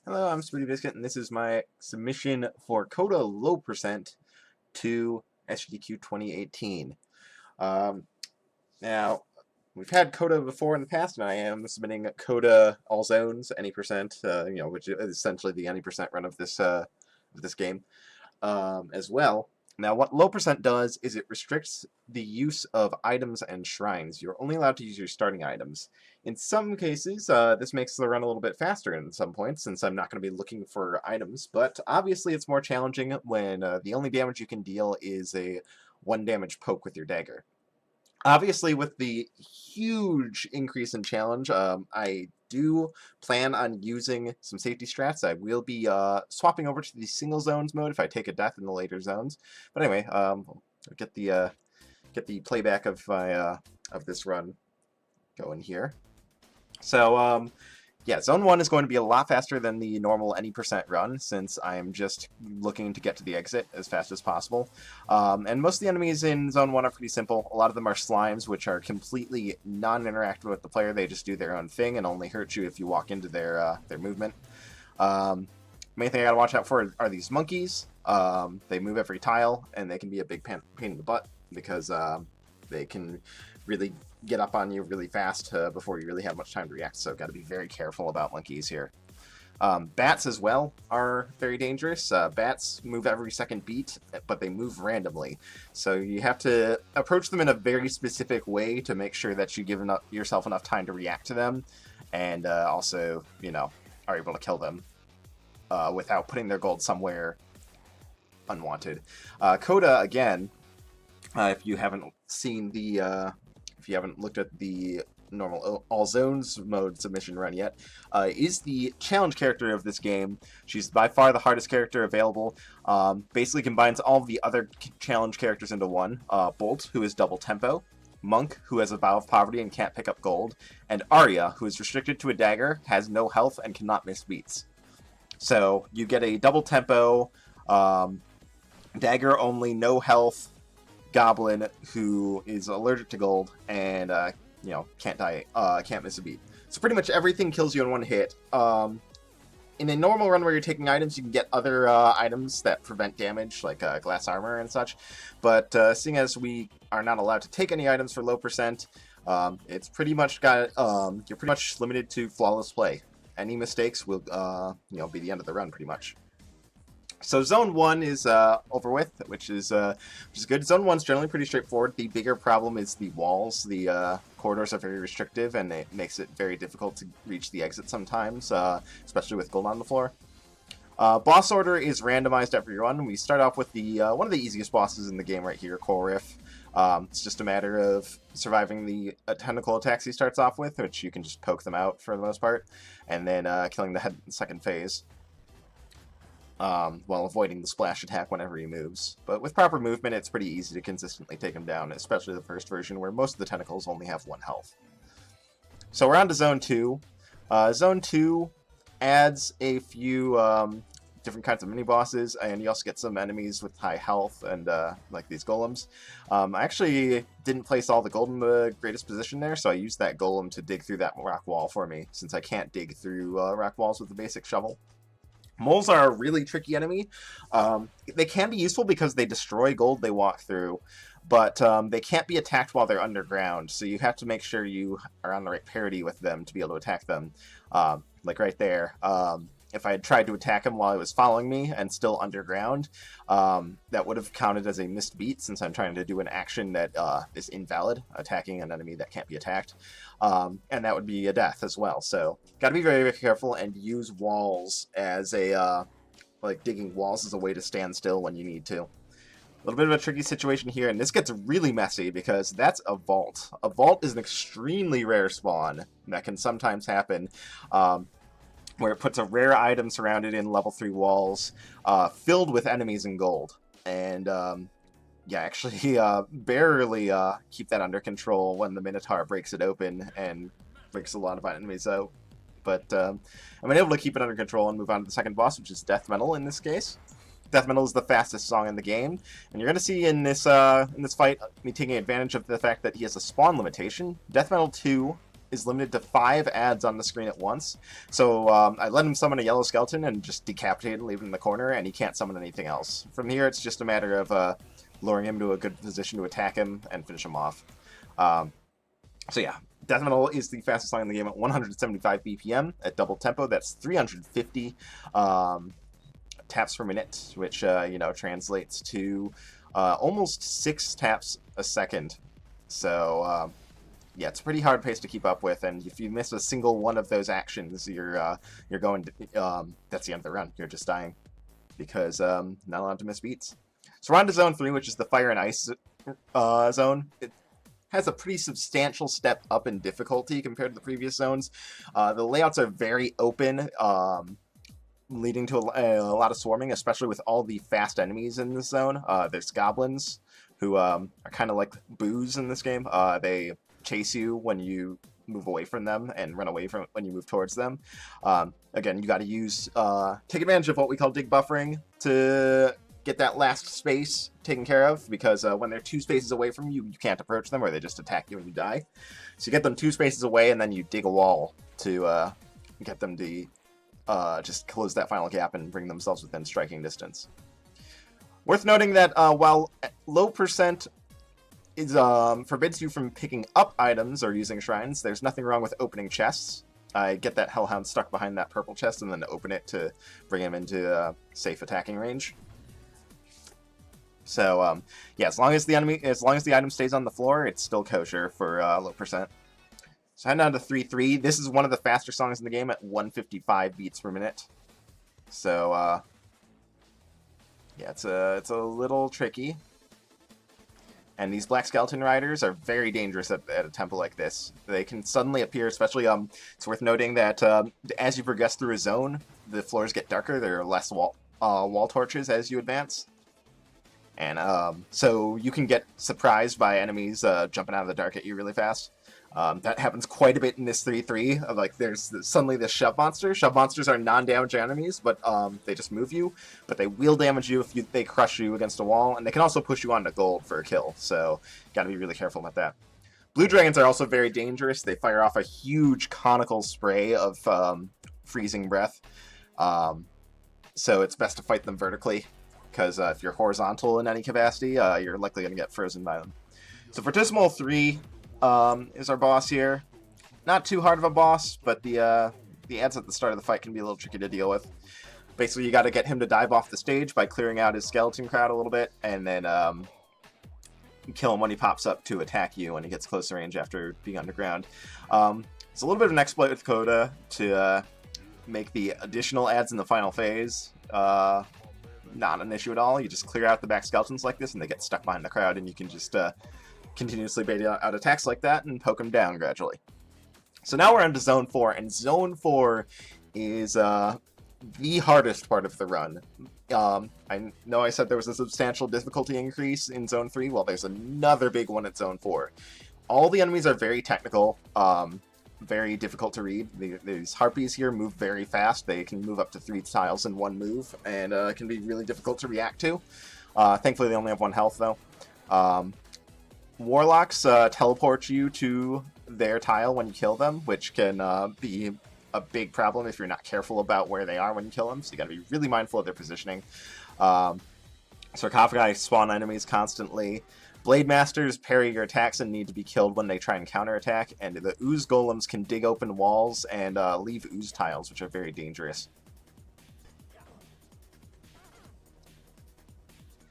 Hello, I'm Sweetie Biscuit, and this is my submission for Coda Low Percent to SGDQ 2018. Um, Now, we've had Coda before in the past, and I am submitting Coda All Zones, any percent, which is essentially the any percent run of this game as well. Now, what low percent does is it restricts the use of items and shrines. You're only allowed to use your starting items. In some cases, this makes the run a little bit faster in some points, since I'm not going to be looking for items, but obviously it's more challenging when the only damage you can deal is a 1 damage poke with your dagger. Obviously, with the huge increase in challenge, I do plan on using some safety strats. I will be swapping over to the single zones mode if I take a death in the later zones. But anyway, get the playback of my of this run going here. So yeah, Zone 1 is going to be a lot faster than the normal any percent run, since I'm just looking to get to the exit as fast as possible. And most of the enemies in Zone 1 are pretty simple. A lot of them are slimes, which are completely non-interactive with the player. They just do their own thing and only hurt you if you walk into their movement. Main thing I gotta watch out for are these monkeys. They move every tile, and they can be a big pain in the butt, because they can really get up on you really fast before you really have much time to react, so got to be very careful about monkeys here. Bats as well are very dangerous. Bats move every second beat, but they move randomly, so you have to approach them in a very specific way to make sure that you give yourself enough time to react to them, and also, are able to kill them without putting their gold somewhere unwanted. Coda, again, if you haven't seen if you haven't looked at the normal all zones mode submission run yet, is the challenge character of this game. She's by far the hardest character available. Basically combines all of the other challenge characters into one. Bolt, who is double tempo. Monk, who has a vow of poverty and can't pick up gold. And Arya, who is restricted to a dagger, has no health, and cannot miss beats. So you get a double tempo, dagger only, no health goblin who is allergic to gold and can't die, can't miss a beat. So pretty much everything kills you in one hit. In a normal run where you're taking items, you can get other items that prevent damage, like glass armor and such. But seeing as we are not allowed to take any items for low percent, it's pretty much you're pretty much limited to flawless play. Any mistakes will be the end of the run, pretty much. So Zone 1 is over with, which is good. Zone 1 is generally pretty straightforward. The bigger problem is the walls. The corridors are very restrictive, and it makes it very difficult to reach the exit sometimes, especially with gold on the floor. Boss order is randomized every run. We start off with the one of the easiest bosses in the game right here, Riff. It's just a matter of surviving the tentacle attacks he starts off with, which you can just poke them out for the most part, and then killing the head in the second phase. While avoiding the splash attack whenever he moves. But with proper movement, it's pretty easy to consistently take him down, especially the first version, where most of the tentacles only have 1 health. So we're on to Zone 2. Zone 2 adds a few different kinds of mini-bosses, and you also get some enemies with high health, and like these golems. I actually didn't place all the gold in the greatest position there, so I used that golem to dig through that rock wall for me, since I can't dig through rock walls with the basic shovel. Moles are a really tricky enemy. They can be useful because they destroy gold they walk through, but they can't be attacked while they're underground, so you have to make sure you are on the right parity with them to be able to attack them. Like right there, if I had tried to attack him while he was following me and still underground, that would have counted as a missed beat, since I'm trying to do an action that is invalid, attacking an enemy that can't be attacked. And that would be a death as well. So gotta be very, very careful and use walls as a, digging walls as a way to stand still when you need to. A little bit of a tricky situation here, and this gets really messy because that's a vault. A vault is an extremely rare spawn that can sometimes happen, where it puts a rare item surrounded in level 3 walls, filled with enemies and gold. And actually barely keep that under control when the Minotaur breaks it open and breaks a lot of enemies out. But I've been able to keep it under control and move on to the second boss, which is Death Metal in this case. Death Metal is the fastest song in the game, and you're going to see in this fight me taking advantage of the fact that he has a spawn limitation. Death Metal 2 is limited to 5 ads on the screen at once. So I let him summon a yellow skeleton and just decapitate and leave him in the corner, and he can't summon anything else. From here, it's just a matter of luring him to a good position to attack him and finish him off. So yeah, Death Metal is the fastest song in the game at 175 BPM at double tempo. That's 350 taps per minute, which translates to almost 6 taps a second. So yeah, it's a pretty hard pace to keep up with, and if you miss a single one of those actions, you're going to that's the end of the run. You're just dying because not allowed to miss beats. So we're on to Zone 3, which is the Fire and Ice zone. It has a pretty substantial step up in difficulty compared to the previous zones. The layouts are very open, leading to a lot of swarming, especially with all the fast enemies in this zone. There's goblins, who are kind of like boos in this game. They chase you when you move away from them and run away from when you move towards them. Again, you got to use take advantage of what we call dig buffering to get that last space taken care of, because when they're 2 spaces away from you, you can't approach them, or they just attack you and you die. So you get them 2 spaces away, and then you dig a wall to get them to just close that final gap and bring themselves within striking distance. Worth noting that while low percent is forbids you from picking up items or using shrines, there's nothing wrong with opening chests. I get that Hellhound stuck behind that purple chest and then open it to bring him into safe attacking range. So yeah, as long as the item stays on the floor, it's still kosher for low percent. So heading down to 3-3. This is one of the faster songs in the game at 155 beats per minute. So yeah, it's a little tricky. And these Black Skeleton Riders are very dangerous at a tempo like this. They can suddenly appear, especially, it's worth noting that as you progress through a zone, the floors get darker. There are less wall torches as you advance. And so you can get surprised by enemies jumping out of the dark at you really fast. That happens quite a bit in this 3-3. Like, there's suddenly this shove monster. Shove monsters are non-damage enemies, but they just move you. But they will damage you if they crush you against a wall, and they can also push you onto gold for a kill. So, gotta be really careful about that. Blue dragons are also very dangerous. They fire off a huge conical spray of freezing breath. So it's best to fight them vertically, because if you're horizontal in any capacity, you're likely going to get frozen by them. So Fortissimo 3 is our boss here. Not too hard of a boss, but the ads at the start of the fight can be a little tricky to deal with. Basically, you got to get him to dive off the stage by clearing out his skeleton crowd a little bit, and then kill him when he pops up to attack you when he gets close to range after being underground. It's a little bit of an exploit with Coda to make the additional ads in the final phase not an issue at all. You just clear out the back skeletons like this, and they get stuck behind the crowd, and you can just continuously bait out attacks like that and poke them down gradually. So now we're on to Zone 4, and Zone 4 is the hardest part of the run. I know I said there was a substantial difficulty increase in Zone 3. Well, there's another big one at Zone 4. All the enemies are very technical, very difficult to read. These harpies here move very fast. They can move up to 3 tiles in one move, and it can be really difficult to react to. Thankfully, they only have 1 health, though. Warlocks teleport you to their tile when you kill them, which can be a big problem if you're not careful about where they are when you kill them, so you gotta be really mindful of their positioning. Sarcophagi spawn enemies constantly. Blade Masters parry your attacks and need to be killed when they try and counterattack, and the ooze golems can dig open walls and leave ooze tiles, which are very dangerous.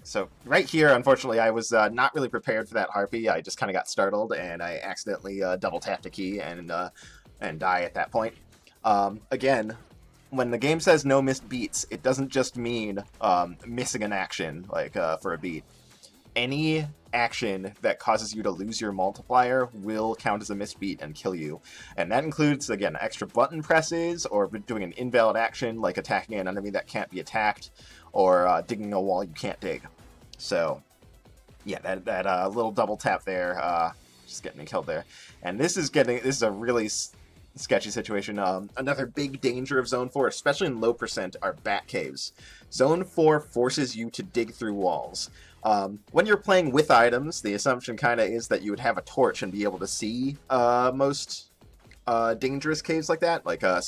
So right here, unfortunately, I was not really prepared for that harpy. I just kind of got startled, and I accidentally double tapped a key and die at that point. Again, when the game says no missed beats, it doesn't just mean missing an action, like for a beat. Any action that causes you to lose your multiplier will count as a missed beat and kill you. And that includes, again, extra button presses, or doing an invalid action, like attacking an enemy that can't be attacked, or digging a wall you can't dig. So, yeah, that little double tap there, just getting me killed there. And this is a really sketchy situation. Another big danger of Zone 4, especially in low percent, are bat caves. Zone 4 forces you to dig through walls. When you're playing with items, the assumption kind of is that you would have a torch and be able to see most dangerous caves like that. Like there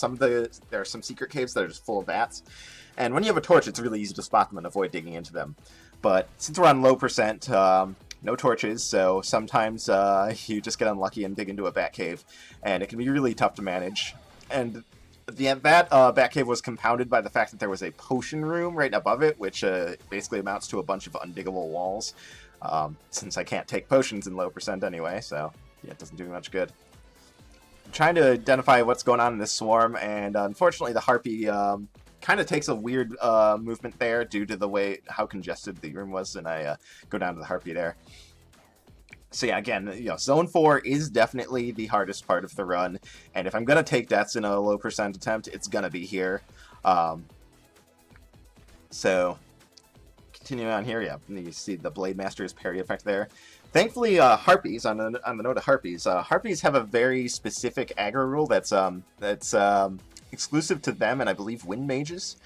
are some secret caves that are just full of bats, and when you have a torch, it's really easy to spot them and avoid digging into them. But since we're on low percent, no torches, so sometimes you just get unlucky and dig into a bat cave, and it can be really tough to manage. And that bat cave was compounded by the fact that there was a potion room right above it, which basically amounts to a bunch of undiggable walls. Since I can't take potions in low percent anyway, so yeah, it doesn't do me much good. I'm trying to identify what's going on in this swarm, and unfortunately the harpy kind of takes a weird movement there due to the way how congested the room was, and I go down to the harpy there. So yeah, again, Zone 4 is definitely the hardest part of the run, and if I'm going to take deaths in a low percent attempt, it's going to be here. So, continuing on here, yeah, you see the Blade Master's parry effect there. Thankfully, harpies, on the note of harpies, harpies have a very specific aggro rule that's exclusive to them, and I believe wind mages,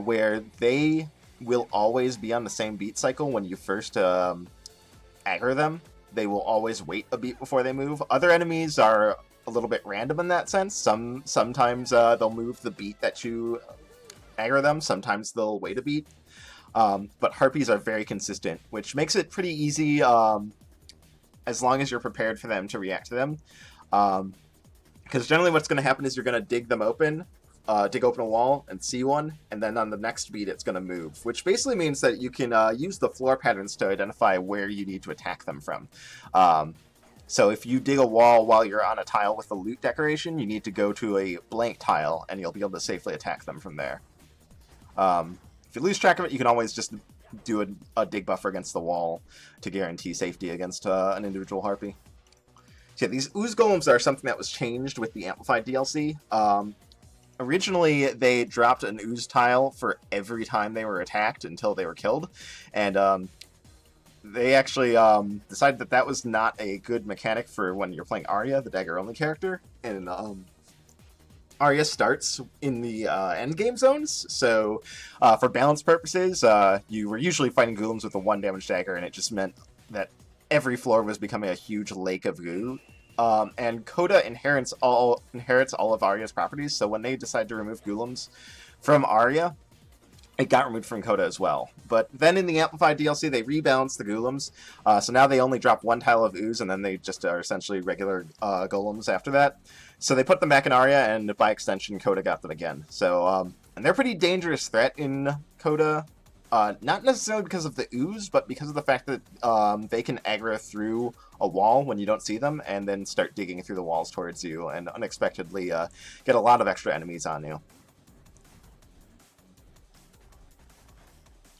where they will always be on the same beat cycle when you first aggro them. They will always wait a beat before they move. Other enemies are a little bit random in that sense. Sometimes they'll move the beat that you aggro them. Sometimes they'll wait a beat. But harpies are very consistent, which makes it pretty easy as long as you're prepared for them to react to them. Because generally what's going to happen is you're going to dig them open, dig open a wall and see one, and then on the next beat it's going to move, which basically means that you can use the floor patterns to identify where you need to attack them from. So if you dig a wall while you're on a tile with a loot decoration, you need to go to a blank tile, and you'll be able to safely attack them from there. If you lose track of it, you can always just do a dig buffer against the wall to guarantee safety against an individual harpy. So yeah, these ooze golems are something that was changed with the Amplified DLC. Originally, they dropped an ooze tile for every time they were attacked until they were killed, and they actually decided that that was not a good mechanic for when you're playing Arya, the dagger-only character, and Arya starts in the endgame zones, so for balance purposes, you were usually fighting golems with a 1 damage dagger, and it just meant that every floor was becoming a huge lake of goo. And Coda inherits all of Arya's properties, so when they decide to remove golems from Arya, it got removed from Coda as well. But then in the Amplified DLC, they rebalanced the golems, so now they only drop 1 tile of ooze, and then they just are essentially regular golems after that. So they put them back in Arya, and by extension, Coda got them again. So, and they're a pretty dangerous threat in Coda. Not necessarily because of the ooze, but because of the fact that they can aggro through a wall when you don't see them, and then start digging through the walls towards you, and unexpectedly get a lot of extra enemies on you.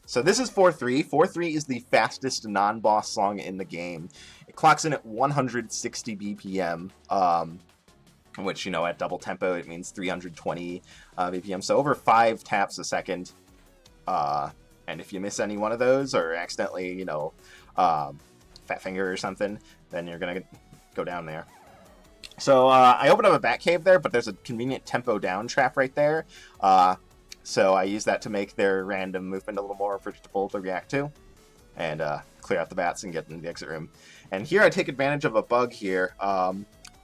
So this is 4-3. 4-3 is the fastest non-boss song in the game. It clocks in at 160 BPM, which, at double tempo, it means 320 BPM, so over 5 taps a second. And if you miss any one of those, or accidentally, fat finger or something, then you're going to go down there. So I opened up a bat cave there, but there's a convenient tempo down trap right there. So I use that to make their random movement a little more predictable to react to, and clear out the bats and get into the exit room. And here I take advantage of a bug here.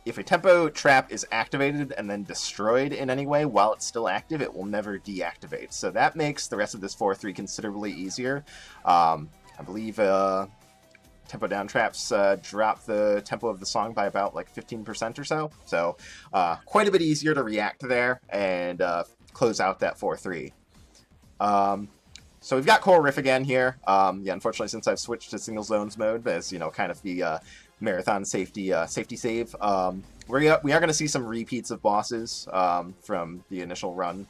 If a tempo trap is activated and then destroyed in any way while it's still active, it will never deactivate. So that makes the rest of this 4-3 considerably easier. I believe tempo down traps drop the tempo of the song by about like 15% or so. So quite a bit easier to react there and close out that 4-3. So we've got Coral Riff again here. Yeah, unfortunately, since I've switched to single zones mode, as kind of the marathon safety save, we are going to see some repeats of bosses from the initial run.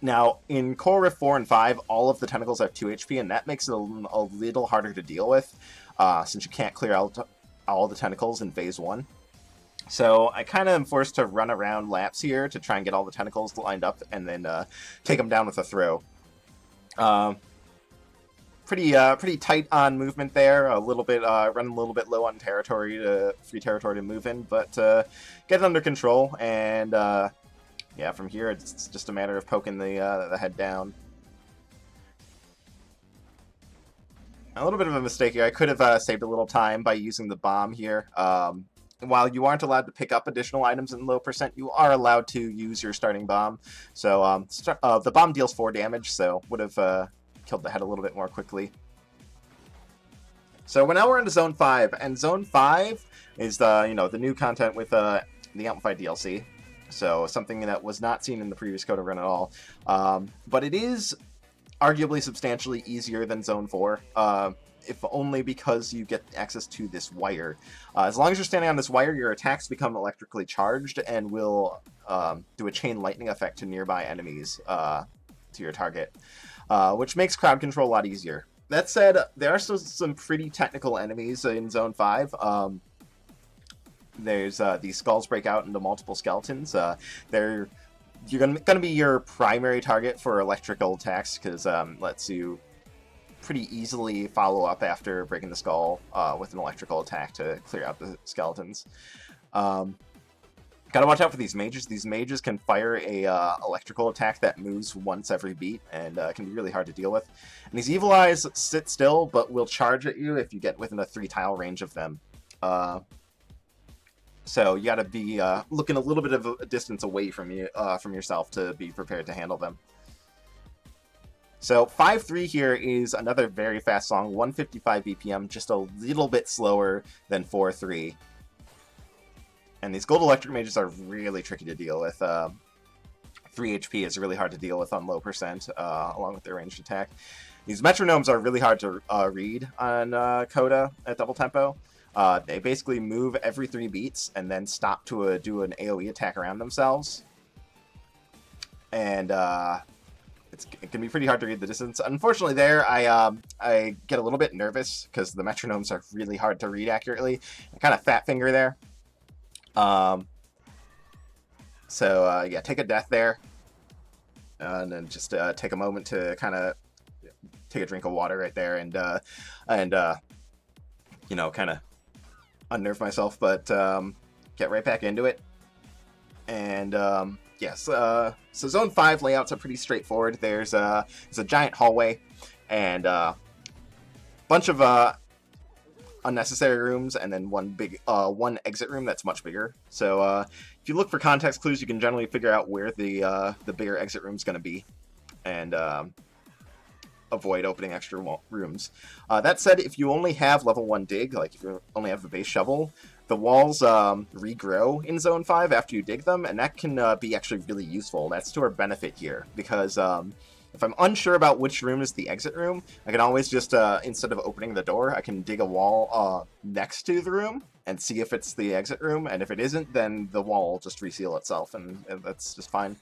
Now, in Coral Rift 4 and 5, all of the tentacles have 2 HP, and that makes it a little harder to deal with, since you can't clear out all the tentacles in Phase 1. So I kind of am forced to run around laps here to try and get all the tentacles lined up, and then take them down with a throw. Pretty tight on movement there. A little bit running a little bit low on free territory to move in, but get it under control. And yeah, from here it's just a matter of poking the head down. A little bit of a mistake here. I could have saved a little time by using the bomb here. while you aren't allowed to pick up additional items in low percent, you are allowed to use your starting bomb. So the bomb deals 4 damage, so would have killed the head a little bit more quickly. So now we're into Zone 5, and Zone 5 is the new content with the Amplified DLC. So something that was not seen in the previous Coda run at all. But it is arguably substantially easier than Zone 4. If only because you get access to this wire. As long as you're standing on this wire, your attacks become electrically charged and will do a chain lightning effect to nearby enemies to your target, which makes crowd control a lot easier. That said, there are still some pretty technical enemies in Zone 5. There's these skulls break out into multiple skeletons. You're gonna be your primary target for electrical attacks because lets you pretty easily follow up after breaking the skull with an electrical attack to clear out the skeletons. Gotta watch out for these mages. These mages can fire a electrical attack that moves once every beat and can be really hard to deal with. And these evil eyes sit still, but will charge at you if you get within a 3-tile range of them. So you gotta be looking a little bit of a distance away from yourself to be prepared to handle them. So 5-3 here is another very fast song, 155 BPM, just a little bit slower than 4-3. And these gold electric mages are really tricky to deal with. 3 HP is really hard to deal with on low percent, along with their ranged attack. These metronomes are really hard to read on Coda at double tempo. They basically move every 3 beats and then stop to do an AoE attack around themselves. And it can be pretty hard to read the distance. Unfortunately there, I get a little bit nervous because the metronomes are really hard to read accurately. I kind of fat finger there. Yeah, take a death there. And then just take a moment to kind of take a drink of water right there and kind of unnerve myself, but get right back into it. And yes, so Zone 5 layouts are pretty straightforward. It's a giant hallway and bunch of unnecessary rooms, and then one exit room that's much bigger. So if you look for context clues, you can generally figure out where the bigger exit room's going to be, and avoid opening extra rooms. That said, if you only have level 1 dig, like if you only have a base shovel, the walls regrow in Zone 5 after you dig them, and that can be actually really useful. That's to our benefit here, because if I'm unsure about which room is the exit room, I can always just, instead of opening the door, I can dig a wall next to the room and see if it's the exit room, and if it isn't, then the wall will just reseal itself, and that's just fine.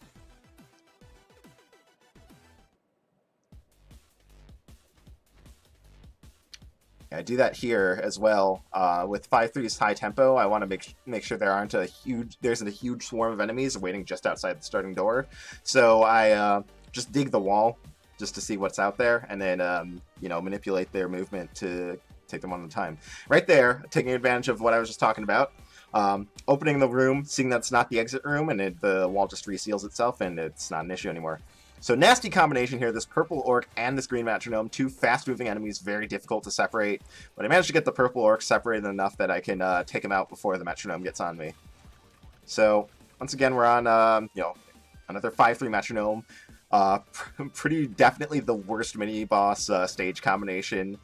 I do that here as well. With 5-3's high tempo, I want to make sure there's a huge swarm of enemies waiting just outside the starting door. So I just dig the wall just to see what's out there, and then manipulate their movement to take them one at a time. Right there, taking advantage of what I was just talking about. Opening the room, seeing that's not the exit room, and the wall just reseals itself, and it's not an issue anymore. So nasty combination here, this purple orc and this green metronome, 2 fast-moving enemies, very difficult to separate. But I managed to get the purple orc separated enough that I can take him out before the metronome gets on me. So once again, we're on another 5-3 metronome. Pretty definitely the worst mini-boss stage combination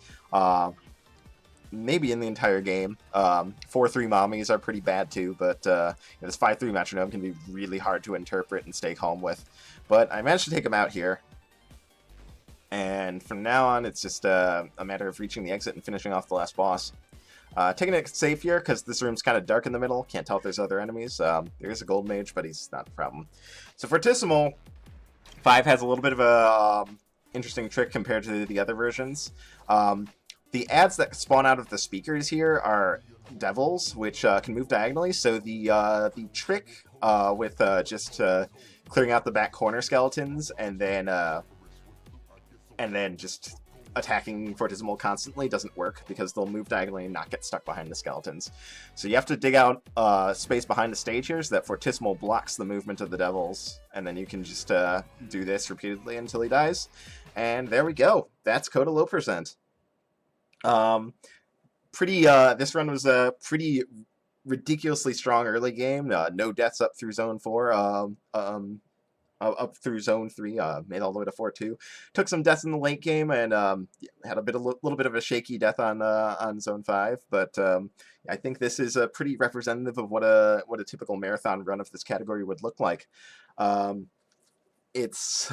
maybe in the entire game. 4-3 mommies are pretty bad too, but this 5-3 metronome can be really hard to interpret and stay calm with. But I managed to take him out here. And from now on, it's just a matter of reaching the exit and finishing off the last boss. Taking it safe here, because this room's kind of dark in the middle. Can't tell if there's other enemies. There is a gold mage, but he's not a problem. So Fortissimo 5 has a little bit of a interesting trick compared to the other versions. The ads that spawn out of the speakers here are devils, which can move diagonally. So the trick with just clearing out the back corner skeletons and then just attacking Fortissimo constantly doesn't work, because they'll move diagonally and not get stuck behind the skeletons. So you have to dig out space behind the stage here so that Fortissimo blocks the movement of the devils, and then you can just do this repeatedly until he dies. And there we go. That's Coda low percent. This run was pretty ridiculously strong early game. No deaths up through zone 4. Up through zone 3, made all the way to 4-2. Took some deaths in the late game and had a little bit of a shaky death on zone 5. But I think this is a pretty representative of what a typical marathon run of this category would look like. It's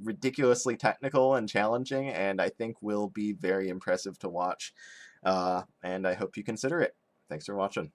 ridiculously technical and challenging, and I think will be very impressive to watch. And I hope you consider it. Thanks for watching.